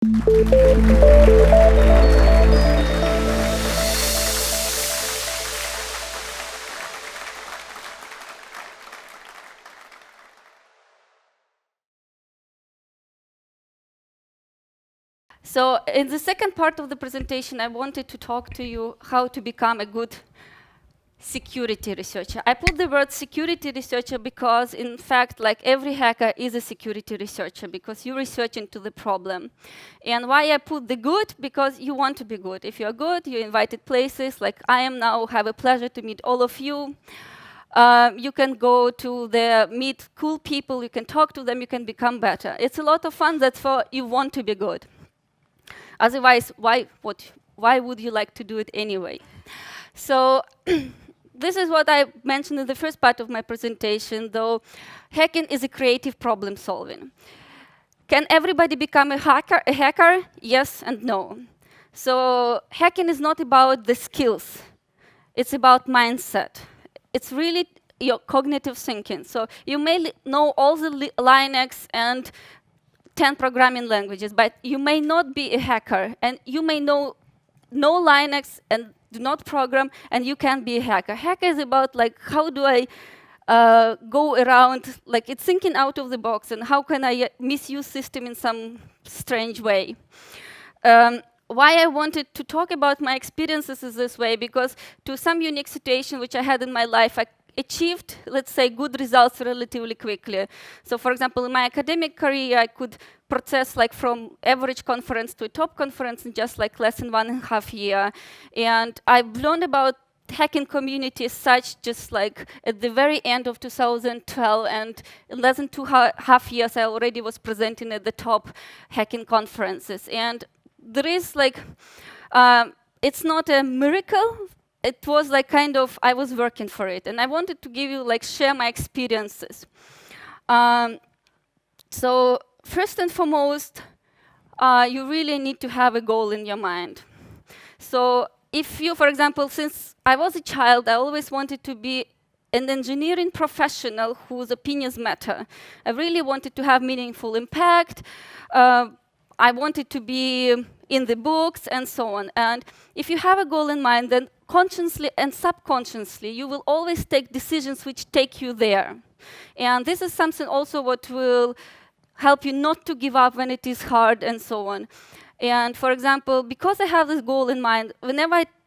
So in the second part of the presentation, I wanted to talk to you how to become a good security researcher. I put the word security researcher because, in fact, like every hacker is a security researcher because you research into the problem. And why I put the good? Because you want to be good. If you're good, you're invited places, like I am now, have a pleasure to meet all of you. You can go to meet cool people, you can talk to them, you can become better. It's a lot of fun, that's for you want to be good. Otherwise, why would you like to do it anyway? So this is what I mentioned in the first part of my presentation, though hacking is a creative problem solving. Can everybody become a hacker? Yes and no. So hacking is not about the skills. It's about mindset. It's really your cognitive thinking. So you may know all the Linux and 10 programming languages, but you may not be a hacker, and you may know no Linux and do not program, and you can be a hacker. Hacker is about like how do I go around, like it's thinking out of the box, and how can I misuse system in some strange way. Why I wanted to talk about my experiences is this way, because to some unique situation which I had in my life, I achieved, let's say, good results relatively quickly. So for example, in my academic career, I could process like from average conference to a top conference in just like less than 1.5 years. And I've learned about hacking community as such just like at the very end of 2012, and in less than 2.5 years, I already was presenting at the top hacking conferences. And there is like, it's not a miracle. It was like kind of, I was working for it. And I wanted to give you, like, share my experiences. So first and foremost, you really need to have a goal in your mind. So if you, for example, since I was a child, I always wanted to be an engineering professional whose opinions matter. I really wanted to have meaningful impact. I wanted to be in the books and so on. And if you have a goal in mind, then consciously and subconsciously, you will always take decisions which take you there. And this is something also what will help you not to give up when it is hard and so on. And for example, because I have this goal in mind,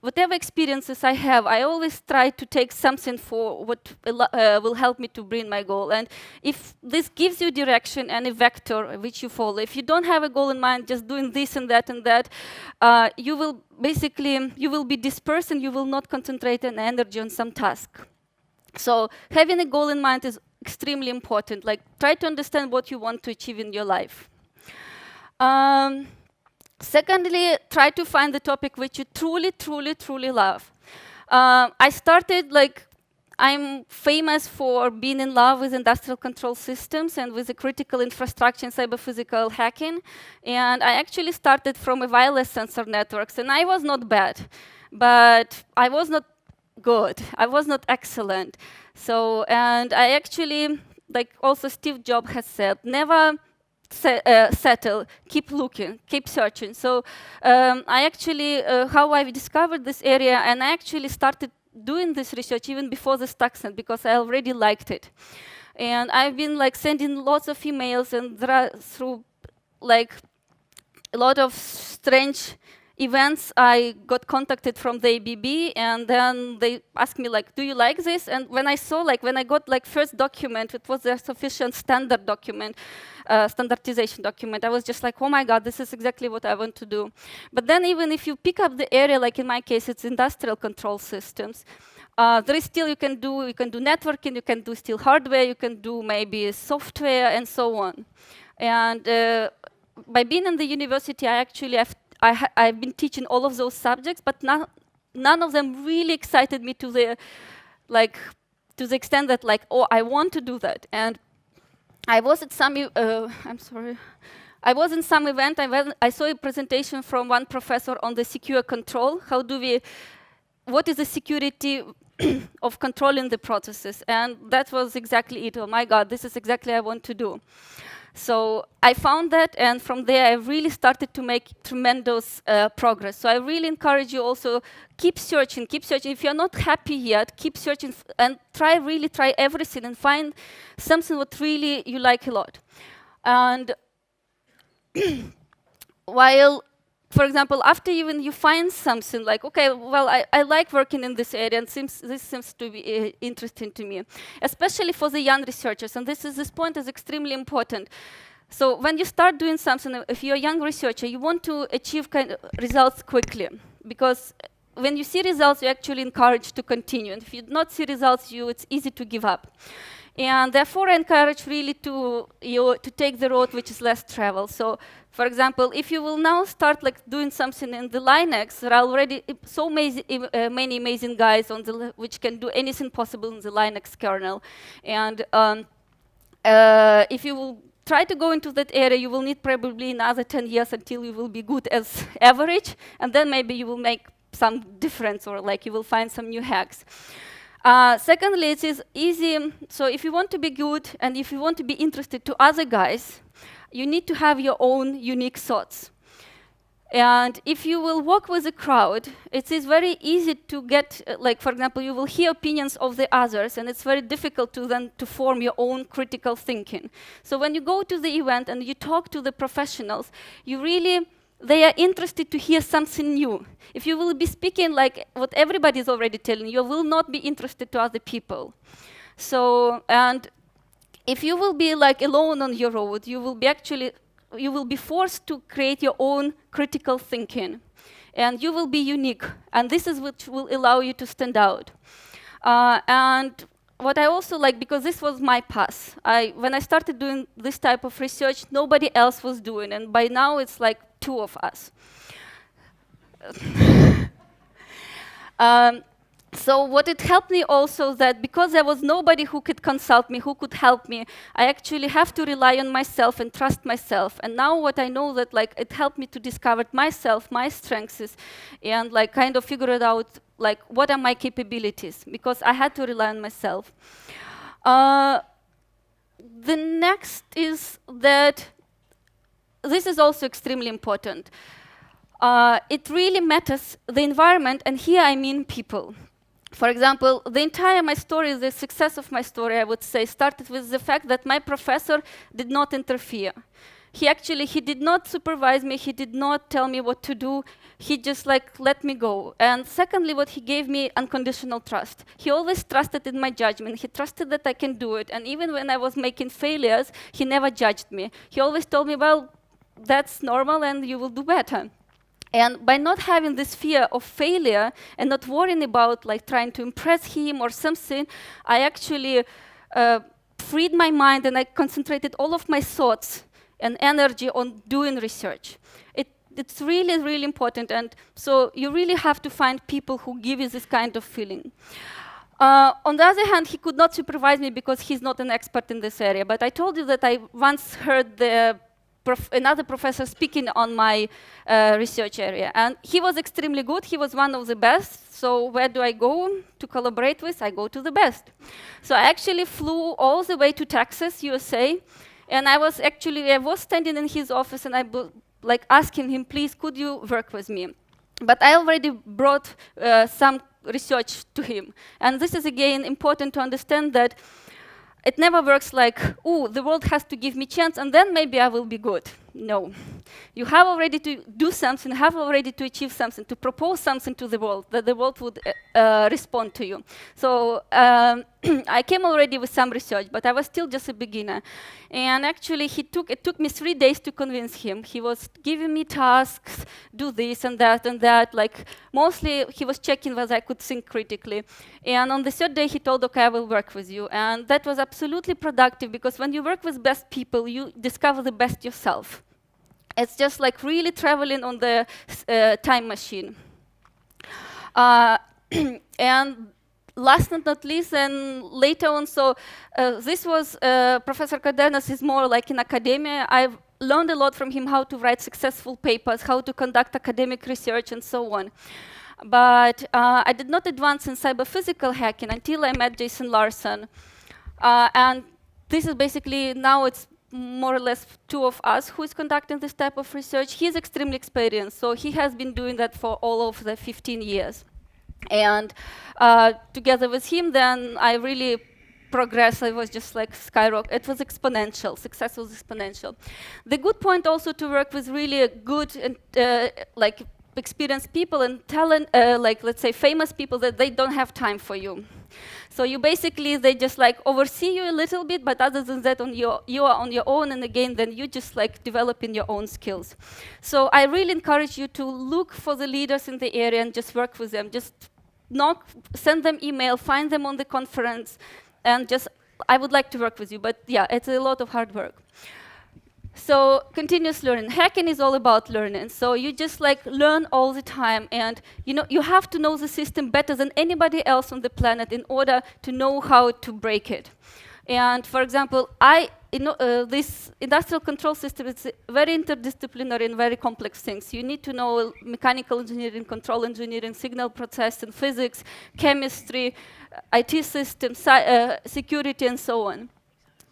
whatever experiences I have, I always try to take something for what will help me to bring my goal. And if this gives you direction and a vector which you follow, if you don't have a goal in mind, just doing this and that, you will basically, you will be dispersed and you will not concentrate an energy on some task. So having a goal in mind is extremely important. Like, try to understand what you want to achieve in your life. Secondly, try to find the topic which you truly, truly, truly love. I started, like, I'm famous for being in love with industrial control systems and with the critical infrastructure and cyber-physical hacking. And I actually started from a wireless sensor networks, and I was not bad, but I was not good. I was not excellent. So, and I actually, like also Steve Jobs has said, never settle, keep looking, keep searching. So I actually, how I discovered this area, and I actually started doing this research even before the Stuxnet because I already liked it. And I've been like sending lots of emails, and through like a lot of strange events, I got contacted from the ABB, and then they asked me, like, do you like this? And when I saw, like, when I got, like, first document, it was a sufficient standard document, standardization document. I was just like, oh my God, this is exactly what I want to do. But then even if you pick up the area, like in my case, it's industrial control systems, there is still, you can do networking, you can do still hardware, you can do maybe software, and so on. And by being in the university, I've been teaching all of those subjects, but none of them really excited me to the extent that, like, oh, I want to do that. And I was at some, I was in some event, I saw a presentation from one professor on the secure control. What is the security of controlling the processes? And that was exactly it. Oh my God, this is exactly what I want to do. So I found that, and from there I really started to make tremendous progress. So I really encourage you also, keep searching, keep searching. If you're not happy yet, keep searching and really try everything and find something what really you like a lot. And while, for example, after even you find something like, okay, well, I like working in this area, and this seems to be interesting to me, especially for the young researchers, and this point is extremely important. So when you start doing something, if you're a young researcher, you want to achieve kind of results quickly, because when you see results, you're actually encouraged to continue, and if you do not see results, it's easy to give up. And therefore, I encourage really to take the road which is less traveled. So, for example, if you will now start like doing something in the Linux, there are already so many amazing guys on which can do anything possible in the Linux kernel. And if you will try to go into that area, you will need probably another 10 years until you will be good as average, and then maybe you will make some difference, or like you will find some new hacks. Secondly, it is easy. So if you want to be good and if you want to be interested to other guys, you need to have your own unique thoughts. And if you will work with a crowd, it is very easy to get, like, for example, you will hear opinions of the others, and it's very difficult to then to form your own critical thinking. So when you go to the event and you talk to the professionals, they are interested to hear something new. If you will be speaking like what everybody is already telling you will not be interested to other people. So, and if you will be like alone on your road, you will be forced to create your own critical thinking. And you will be unique. And this is what will allow you to stand out. And what I also like, because this was my path, when I started doing this type of research, nobody else was doing, and by now it's like 2 of us. So what it helped me also that because there was nobody who could consult me, who could help me, I actually have to rely on myself and trust myself. And now what I know that like it helped me to discover myself, my strengths, and like kind of figure it out like what are my capabilities, because I had to rely on myself. The next is that this is also extremely important. It really matters, the environment, and here I mean people. For example, my story, the success of my story, I would say, started with the fact that my professor did not interfere. He did not supervise me, he did not tell me what to do, he just like let me go. And secondly, what he gave me unconditional trust. He always trusted in my judgment, he trusted that I can do it, and even when I was making failures, he never judged me. He always told me, well, that's normal and you will do better. And by not having this fear of failure and not worrying about like trying to impress him or something, I actually freed my mind and I concentrated all of my thoughts and energy on doing research. It's really, really important, and so you really have to find people who give you this kind of feeling. On the other hand, he could not supervise me because he's not an expert in this area, but I told you that I once heard another professor speaking on my research area, and he was extremely good, he was one of the best, so where do I go to collaborate with? I go to the best. So I actually flew all the way to Texas, USA, and I was standing in his office and I like asking him, please, could you work with me? But I already brought some research to him, and this is again important to understand that it never works like, oh, the world has to give me chance and then maybe I will be good. No. You have already to do something, have already to achieve something, to propose something to the world, that the world would respond to you. So I came already with some research, but I was still just a beginner. And actually, it took me 3 days to convince him. He was giving me tasks, do this and that. Like, mostly he was checking whether I could think critically. And on the 3rd day, he told, okay, I will work with you. And that was absolutely productive, because when you work with best people, you discover the best yourself. It's just like really traveling on the time machine. And last but not least, and later on, so this was Professor Cardenas is more like in academia. I've learned a lot from him, how to write successful papers, how to conduct academic research, and so on. But I did not advance in cyber-physical hacking until I met Jason Larson. And this is basically, now it's more or less two of us who is conducting this type of research. He's extremely experienced, so he has been doing that for all of the 15 years. And together with him, then I really progressed. I was just like skyrocket. It was exponential. Success was exponential. The good point also to work with really good and like experienced people and talent, like let's say famous people, that they don't have time for you. So you basically, they just like oversee you a little bit, but other than that, you are on your own, and again, then you just like developing your own skills. So I really encourage you to look for the leaders in the area and just work with them. Just send them email, find them on the conference, and just, I would like to work with you, but yeah, it's a lot of hard work. So continuous learning. Hacking is all about learning. So you just like learn all the time, and you have to know the system better than anybody else on the planet in order to know how to break it. And for example, this industrial control system is very interdisciplinary and very complex things. You need to know mechanical engineering, control engineering, signal processing, physics, chemistry, IT systems, security, and so on.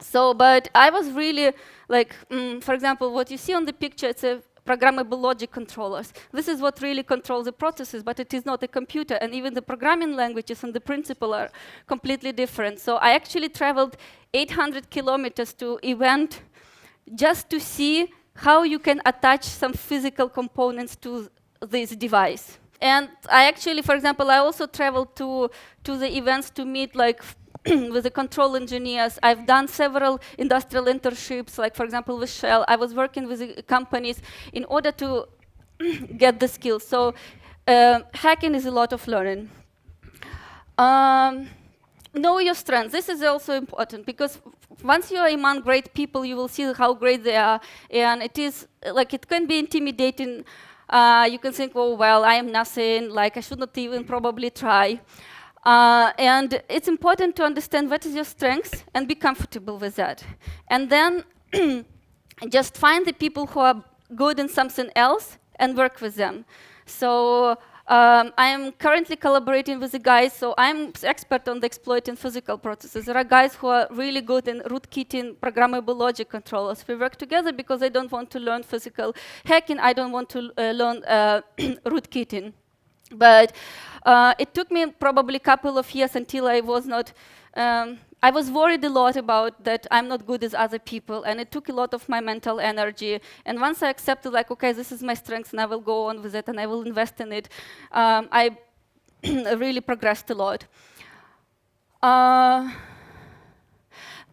So, but I was really like, for example, what you see on the picture, it's a programmable logic controllers. This is what really controls the processes, but it is not a computer, and even the programming languages and the principle are completely different. So I actually traveled 800 kilometers to event just to see how you can attach some physical components to this device. And I actually, for example, I also traveled to the events to meet like with the control engineers. I've done several industrial internships, like for example with Shell. I was working with the companies in order to get the skills. So hacking is a lot of learning. Know your strengths. This is also important, because once you are among great people, you will see how great they are, and it is like, it can be intimidating. You can think, oh well, I am nothing, like I should not even probably try. And it's important to understand what is your strengths and be comfortable with that. And then just find the people who are good in something else and work with them. So I am currently collaborating with the guys, so I'm expert on the exploiting physical processes. There are guys who are really good in rootkitting programmable logic controllers. We work together because I don't want to learn physical hacking, I don't want to learn rootkitting. But it took me probably a couple of years until I was not, I was worried a lot about that I'm not good as other people, and it took a lot of my mental energy. And once I accepted, like, okay, this is my strength, and I will go on with it, and I will invest in it, I really progressed a lot.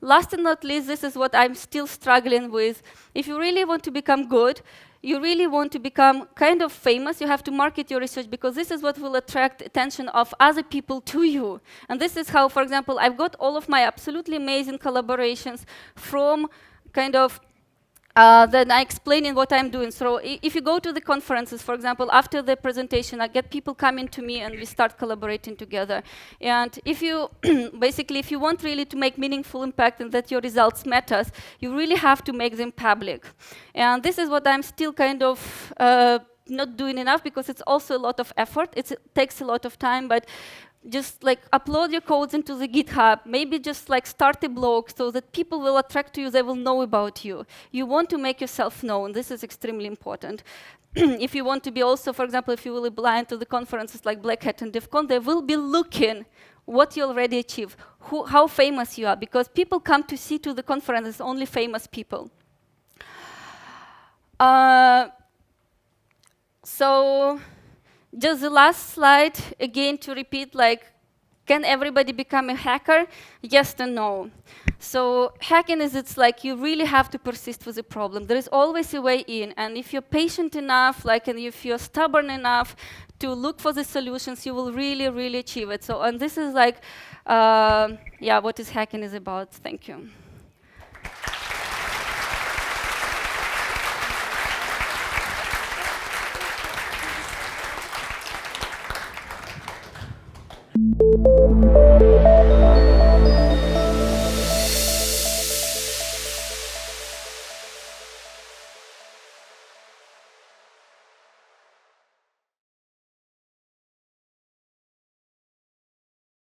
Last and not least, this is what I'm still struggling with. If you really want to become good, you really want to become kind of famous, you have to market your research, because this is what will attract attention of other people to you. And this is how, for example, I've got all of my absolutely amazing collaborations from kind of then I explaining what I'm doing. So if you go to the conferences, for example, after the presentation, I get people coming to me and we start collaborating together. And if you, basically, if you want really to make meaningful impact and that your results matters, you really have to make them public. And this is what I'm still kind of not doing enough, because it's also a lot of effort. It takes a lot of time, but just like upload your codes into the GitHub, maybe just like start a blog so that people will attract to you, they will know about you. You want to make yourself known. This is extremely important. If you want to be also, for example, if you will apply to the conferences like Black Hat and DEF CON, they will be looking what you already achieved, how famous you are, because people come to see to the conferences only famous people. So just the last slide, again, to repeat, like, can everybody become a hacker? Yes and no. So hacking is, it's like you really have to persist with the problem. There is always a way in, and if you're patient enough, like, and if you're stubborn enough to look for the solutions, you will really, really achieve it. So, and this is like, yeah, what is hacking is about. Thank you.